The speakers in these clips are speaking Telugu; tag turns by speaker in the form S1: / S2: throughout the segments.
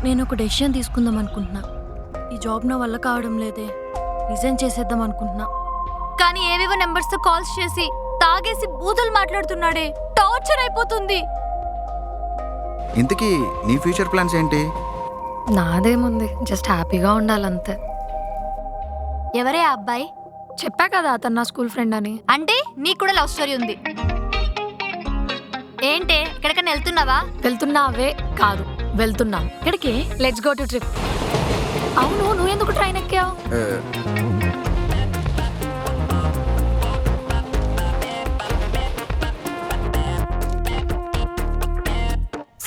S1: నేను ఒక డెసిషన్ తీసుకుందాం అనుకుంటున్నా. ఈ జాబ్ నా వల్ల కావడం లేదే, రిజైన్ చేసేద్దాం అనుకుంటున్నా.
S2: కానీ ఏవేవో నెంబర్స్ తో కాల్స్ చేసి తాగేసి బూతులు మాట్లాడుతున్నాడే, టార్చర్ అయిపోతుంది.
S3: ఇంతకీ నీ ఫ్యూచర్ ప్లాన్స్ ఏంటి?
S4: నాదేముంది, జస్ట్ హ్యాపీగా ఉండాలంతే.
S2: ఎవరే ఆ అబ్బాయి?
S4: చెప్పా కదా అతను నా స్కూల్ ఫ్రెండ్ అని.
S2: అంటే నీకు కూడా లవ్ స్టోరీ ఉంది ఏంటే? ఎక్కడికైనా వెళ్తున్నావా?
S4: వెళ్తున్నావే కాదు, వెళ్తున్నా.
S1: ఇక్కడికి
S4: లెట్స్ గో టు ట్రిప్. అవును, నువ్వెందుకు ట్రైన్ ఎక్కావు?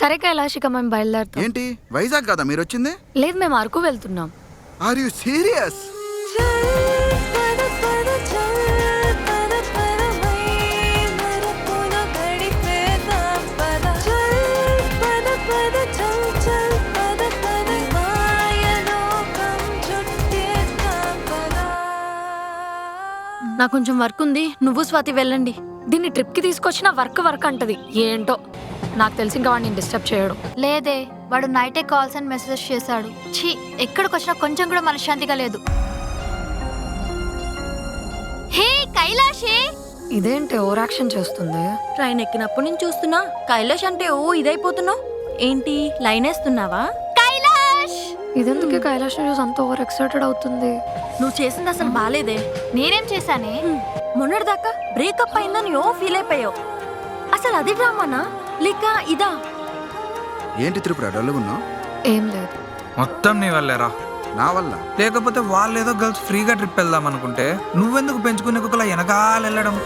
S4: సరే కైలాషిక, మేము బయలుదేరుతాం.
S3: ఏంటి వైజాగ్ కదా మీరు వచ్చింది?
S4: లేదు, మేము అరకు వెళ్తున్నాం.
S3: Are you serious?
S1: నాకు కొంచెం వర్క్ ఉంది, నువ్వు స్వాతి వెళ్ళండి.
S4: దీన్ని ట్రిప్కి తీసుకొచ్చిన వర్క్ అంటది. ఏంటో నాకు తెలిసి ఇంకా వాడిని డిస్టర్బ్ చేయడు.
S2: లేదే, వాడు నైటే కాల్స్ అండ్ మెసేజెస్ చేశాడు. ఛీ, ఎక్కడికి వచ్చినా కొంచెం కూడా మనశ్శాంతిగా లేదు. హే కైలాషే!
S4: ఇదేంటి ఓవర్ యాక్షన్ చేస్తుంది?
S1: ట్రైన్ ఎక్కినప్పటి నుంచి చూస్తున్నా, కైలాష్ అంటే ఓ ఇదైపోతున్నావు. ఏంటి లైన్ వేస్తున్నావా?
S2: కైలాష్!
S4: ఇదెందుకే కైలాష్ చూసి అంత ఓవర్ ఎక్సైటెడ్ అవుతుంది?
S1: నువ్వు చేసింది అసలు బాలేదే.
S2: నేనేం చేశానే?
S1: మొన్నటిదాకా బ్రేకప్ అయిందని ఓ ఫీల్ అయిపోయావు. అసలు అది డ్రామానా లేక ఇదా?
S3: ఏంటి త్రిపుర డల్లుగున్నావు?
S4: ఏం లేదు.
S5: మొత్తం నీ వల్లేరా.
S3: నా వల్ల?
S5: లేకపోతే వాళ్ళు ఏదో గర్ల్స్ ఫ్రీగా ట్రిప్ వెళ్దాం అనుకుంటే నువ్వెందుకు పెంచుకునే కుక్కలా వెనకాల వెళ్ళడం?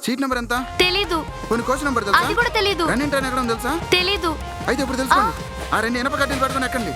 S3: సీట్ నెంబర్ ఎంత?
S2: తెలీదు.
S3: కొన్ని కోచ్ నెంబర్ తెలుసా?
S2: అది కూడా తెలీదు.
S3: రన్నింగ్ ట్రైన్ ఎక్కడ తెలుసా?
S2: తెలీదు.
S3: అయితే ఇప్పుడు తెలుసుకోండి. ఆ రెండు ఇనప కడ్డీలు పట్టుకొని ఎక్కండి.